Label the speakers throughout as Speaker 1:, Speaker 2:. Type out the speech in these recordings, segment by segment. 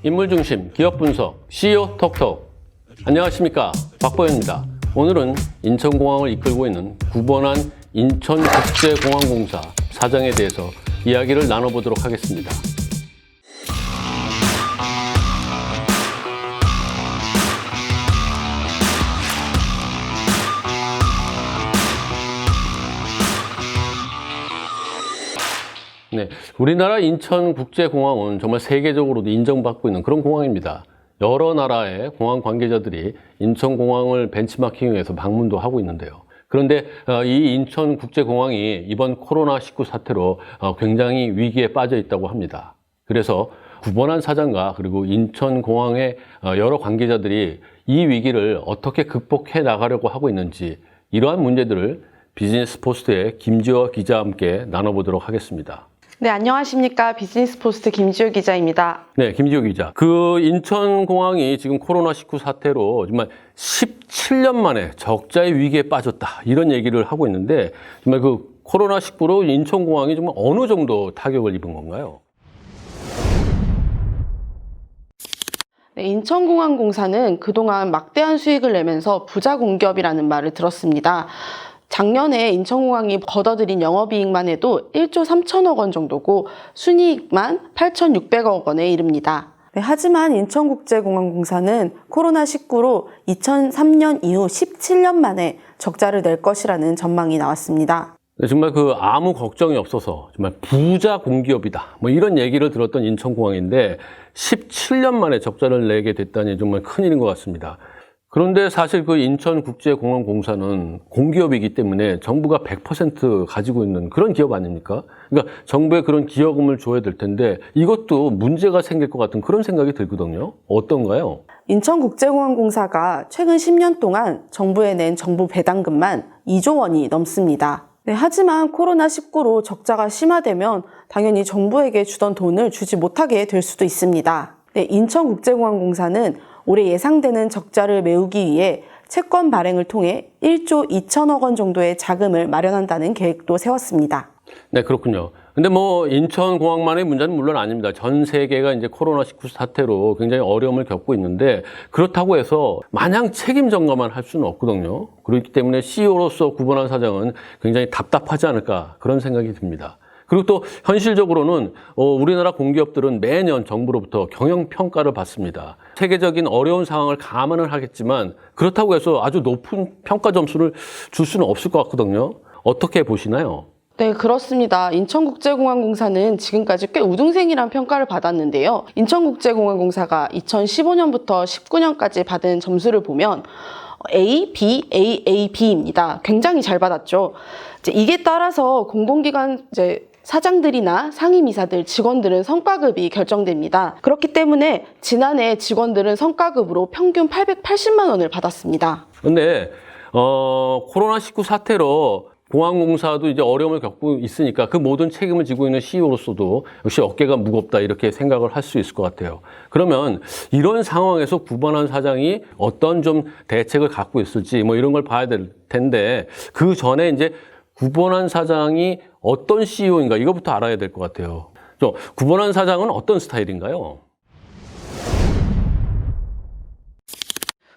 Speaker 1: 인물중심 기업 분석 CEO 톡톡. 안녕하십니까, 박보현입니다. 오늘은 인천공항을 이끌고 있는 구본한 인천국제공항공사 사장에 대해서 이야기를 나눠보도록 하겠습니다. 네, 우리나라 인천국제공항은 정말 세계적으로도 인정받고 있는 그런 공항입니다. 여러 나라의 공항 관계자들이 인천공항을 벤치마킹해서 방문도 하고 있는데요. 그런데 이 인천국제공항이 이번 코로나19 사태로 굉장히 위기에 빠져 있다고 합니다. 그래서 구본한 사장과 그리고 인천공항의 여러 관계자들이 이 위기를 어떻게 극복해 나가려고 하고 있는지, 이러한 문제들을 비즈니스 포스트의 김지호 기자와 함께 나눠보도록 하겠습니다.
Speaker 2: 네, 안녕하십니까. 비즈니스포스트 김지호 기자입니다.
Speaker 1: 네, 김지호 기자. 그 인천공항이 지금 코로나19 사태로 정말 17년 만에 적자의 위기에 빠졌다, 이런 얘기를 하고 있는데, 정말 그 코로나19로 인천공항이 정말 어느 정도 타격을 입은 건가요?
Speaker 2: 네, 인천공항공사는 그동안 막대한 수익을 내면서 부자 공기업이라는 말을 들었습니다. 작년에 인천공항이 거둬들인 영업이익만 해도 1조 3천억 원 정도고 순이익만 8,600억 원에 이릅니다. 네, 하지만 인천국제공항공사는 코로나19로 2003년 이후 17년 만에 적자를 낼 것이라는 전망이 나왔습니다.
Speaker 1: 네, 정말 그 아무 걱정이 없어서 정말 부자 공기업이다, 뭐 이런 얘기를 들었던 인천공항인데 17년 만에 적자를 내게 됐다니 정말 큰일인 것 같습니다. 그런데 사실 그 인천국제공항공사는 공기업이기 때문에 정부가 100% 가지고 있는 그런 기업 아닙니까? 그러니까 정부에 그런 기여금을 줘야 될 텐데 이것도 문제가 생길 것 같은 그런 생각이 들거든요. 어떤가요?
Speaker 2: 인천국제공항공사가 최근 10년 동안 정부에 낸 정부 배당금만 2조 원이 넘습니다. 네, 하지만 코로나19로 적자가 심화되면 당연히 정부에게 주던 돈을 주지 못하게 될 수도 있습니다. 네, 인천국제공항공사는 올해 예상되는 적자를 메우기 위해 채권 발행을 통해 1조 2천억 원 정도의 자금을 마련한다는 계획도 세웠습니다.
Speaker 1: 네, 그렇군요. 근데 뭐 인천공항만의 문제는 물론 아닙니다. 전 세계가 이제 코로나19 사태로 굉장히 어려움을 겪고 있는데, 그렇다고 해서 마냥 책임 전가만 할 수는 없거든요. 그렇기 때문에 CEO로서 구본한 사장은 굉장히 답답하지 않을까, 그런 생각이 듭니다. 그리고 또 현실적으로는 우리나라 공기업들은 매년 정부로부터 경영평가를 받습니다. 세계적인 어려운 상황을 감안을 하겠지만 그렇다고 해서 아주 높은 평가 점수를 줄 수는 없을 것 같거든요. 어떻게 보시나요?
Speaker 2: 네, 그렇습니다. 인천국제공항공사는 지금까지 꽤 우등생이란 평가를 받았는데요. 인천국제공항공사가 2015년부터 19년까지 받은 점수를 보면 A, B, A, A, B입니다. 굉장히 잘 받았죠. 이게 따라서 공공기관 사장들이나 상임이사들, 직원들은 성과급이 결정됩니다. 그렇기 때문에 지난해 직원들은 성과급으로 평균 880만 원을 받았습니다.
Speaker 1: 근데 코로나19 사태로 공항공사도 이제 어려움을 겪고 있으니까 그 모든 책임을 지고 있는 CEO로서도 역시 어깨가 무겁다, 이렇게 생각을 할 수 있을 것 같아요. 그러면 이런 상황에서 구본한 사장이 어떤 좀 대책을 갖고 있을지 뭐 이런 걸 봐야 될 텐데, 그 전에 이제 구본한 사장이 어떤 CEO인가, 이거부터 알아야 될 것 같아요. 구본한 사장은 어떤 스타일인가요?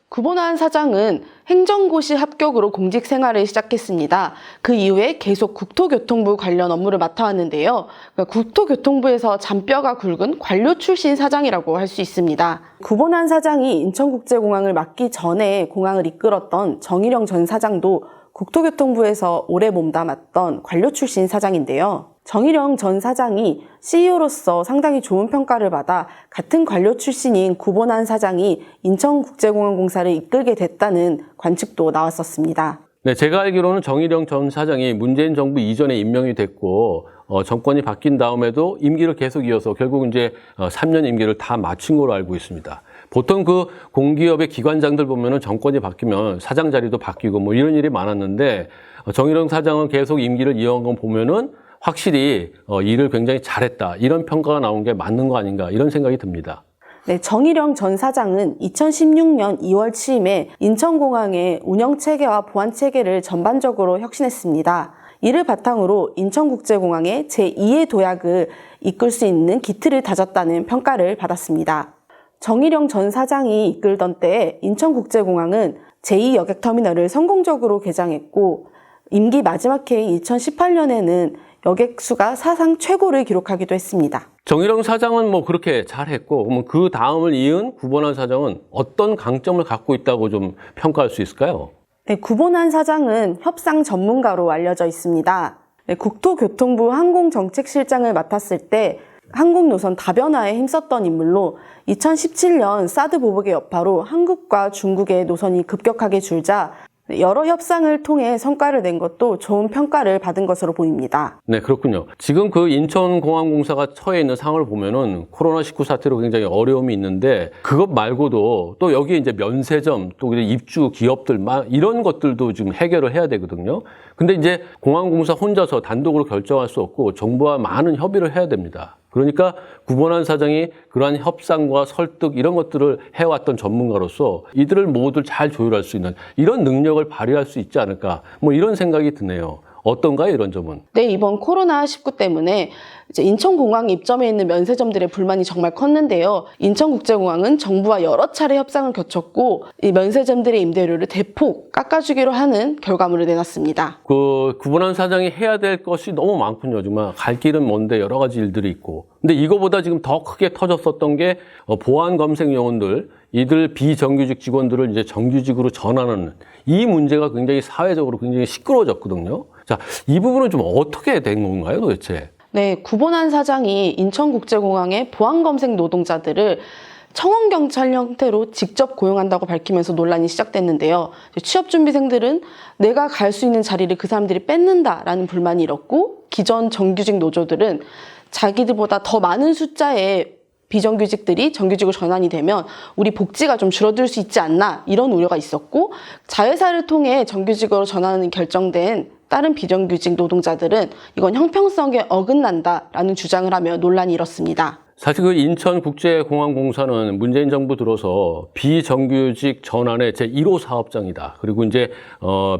Speaker 2: 구본한 사장은 행정고시 합격으로 공직 생활을 시작했습니다. 그 이후에 계속 국토교통부 관련 업무를 맡아왔는데요. 국토교통부에서 잔뼈가 굵은 관료 출신 사장이라고 할 수 있습니다. 구본한 사장이 인천국제공항을 맡기 전에 공항을 이끌었던 정일영 전 사장도 국토교통부에서 오래 몸담았던 관료 출신 사장인데요. 정일영 전 사장이 CEO로서 상당히 좋은 평가를 받아 같은 관료 출신인 구본한 사장이 인천국제공항공사를 이끌게 됐다는 관측도 나왔었습니다.
Speaker 1: 네, 제가 알기로는 정일영 전 사장이 문재인 정부 이전에 임명이 됐고 정권이 바뀐 다음에도 임기를 계속 이어서 결국 이제 3년 임기를 다 마친 걸로 알고 있습니다. 보통 그 공기업의 기관장들 보면은 정권이 바뀌면 사장 자리도 바뀌고 뭐 이런 일이 많았는데, 정일영 사장은 계속 임기를 이어간 거 보면은 확실히 일을 굉장히 잘했다, 이런 평가가 나온 게 맞는 거 아닌가, 이런 생각이 듭니다.
Speaker 2: 네, 정일영 전 사장은 2016년 2월 취임에 인천공항의 운영체계와 보안체계를 전반적으로 혁신했습니다. 이를 바탕으로 인천국제공항의 제2의 도약을 이끌 수 있는 기틀을 다졌다는 평가를 받았습니다. 정일영 전 사장이 이끌던 때에 인천국제공항은 제2여객터미널을 성공적으로 개장했고 임기 마지막 해인 2018년에는 여객 수가 사상 최고를 기록하기도 했습니다.
Speaker 1: 정일영 사장은 뭐 그렇게 잘했고, 그러면 그 다음을 이은 구본환 사장은 어떤 강점을 갖고 있다고 좀 평가할 수 있을까요?
Speaker 2: 네, 구본환 사장은 협상 전문가로 알려져 있습니다. 네, 국토교통부 항공정책실장을 맡았을 때 항공노선 다변화에 힘썼던 인물로 2017년 사드 보복의 여파로 한국과 중국의 노선이 급격하게 줄자 여러 협상을 통해 성과를 낸 것도 좋은 평가를 받은 것으로 보입니다.
Speaker 1: 네, 그렇군요. 지금 그 인천공항공사가 처해 있는 상황을 보면은 코로나19 사태로 굉장히 어려움이 있는데 그것 말고도 또 여기에 이제 면세점 또 입주 기업들 이런 것들도 지금 해결을 해야 되거든요. 근데 이제 공항공사 혼자서 단독으로 결정할 수 없고 정부와 많은 협의를 해야 됩니다. 그러니까 구본환 사장이 그러한 협상과 설득 이런 것들을 해왔던 전문가로서 이들을 모두 잘 조율할 수 있는 이런 능력을 발휘할 수 있지 않을까 뭐 이런 생각이 드네요. 어떤가요, 이런 점은?
Speaker 2: 네, 이번 코로나19 때문에 이제 인천공항 입점해 있는 면세점들의 불만이 정말 컸는데요. 인천국제공항은 정부와 여러 차례 협상을 거쳤고 이 면세점들의 임대료를 대폭 깎아주기로 하는 결과물을 내놨습니다.
Speaker 1: 그 구본환 사장이 해야 될 것이 너무 많군요. 정말 갈 길은 먼데 여러 가지 일들이 있고. 근데 이거보다 지금 더 크게 터졌었던 게 보안 검색 요원들 이들 비정규직 직원들을 이제 정규직으로 전환하는 이 문제가 굉장히 사회적으로 굉장히 시끄러워졌거든요. 자, 이 부분은 좀 어떻게 된 건가요, 도대체?
Speaker 2: 네, 구본환 사장이 인천국제공항의 보안검색 노동자들을 청원경찰 형태로 직접 고용한다고 밝히면서 논란이 시작됐는데요. 취업준비생들은 내가 갈 수 있는 자리를 그 사람들이 뺏는다라는 불만이 일었고 기존 정규직 노조들은 자기들보다 더 많은 숫자의 비정규직들이 정규직으로 전환이 되면 우리 복지가 좀 줄어들 수 있지 않나 이런 우려가 있었고 자회사를 통해 정규직으로 전환이 결정된 다른 비정규직 노동자들은 이건 형평성에 어긋난다라는 주장을 하며 논란이 일었습니다.
Speaker 1: 사실 그 인천국제공항공사는 문재인 정부 들어서 비정규직 전환의 제1호 사업장이다. 그리고 이제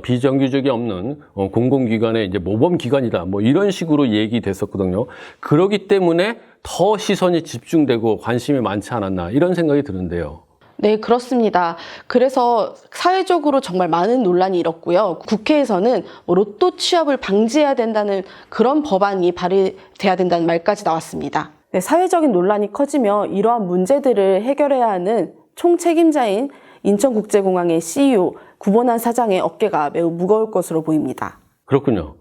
Speaker 1: 비정규직이 없는 공공기관의 이제 모범기관이다. 뭐 이런 식으로 얘기됐었거든요. 그렇기 때문에 더 시선이 집중되고 관심이 많지 않았나 이런 생각이 드는데요.
Speaker 2: 네, 그렇습니다. 그래서 사회적으로 정말 많은 논란이 일었고요. 국회에서는 로또 취업을 방지해야 된다는 그런 법안이 발의돼야 된다는 말까지 나왔습니다. 네, 사회적인 논란이 커지며 이러한 문제들을 해결해야 하는 총책임자인 인천국제공항의 CEO 구본환 사장의 어깨가 매우 무거울 것으로 보입니다.
Speaker 1: 그렇군요.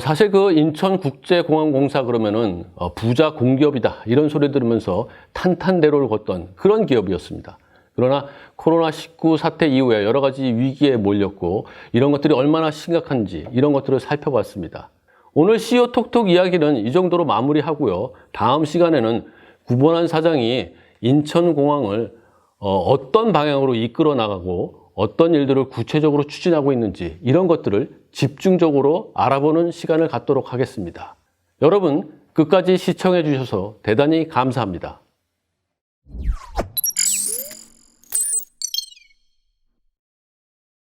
Speaker 1: 사실 그 인천국제공항공사 그러면은 부자 공기업이다 이런 소리 들으면서 탄탄대로를 걷던 그런 기업이었습니다. 그러나 코로나19 사태 이후에 여러 가지 위기에 몰렸고 이런 것들이 얼마나 심각한지 이런 것들을 살펴봤습니다. 오늘 CEO 톡톡 이야기는 이 정도로 마무리하고요. 다음 시간에는 구본환 사장이 인천공항을 어떤 방향으로 이끌어 나가고 어떤 일들을 구체적으로 추진하고 있는지 이런 것들을 집중적으로 알아보는 시간을 갖도록 하겠습니다. 여러분 끝까지 시청해 주셔서 대단히 감사합니다.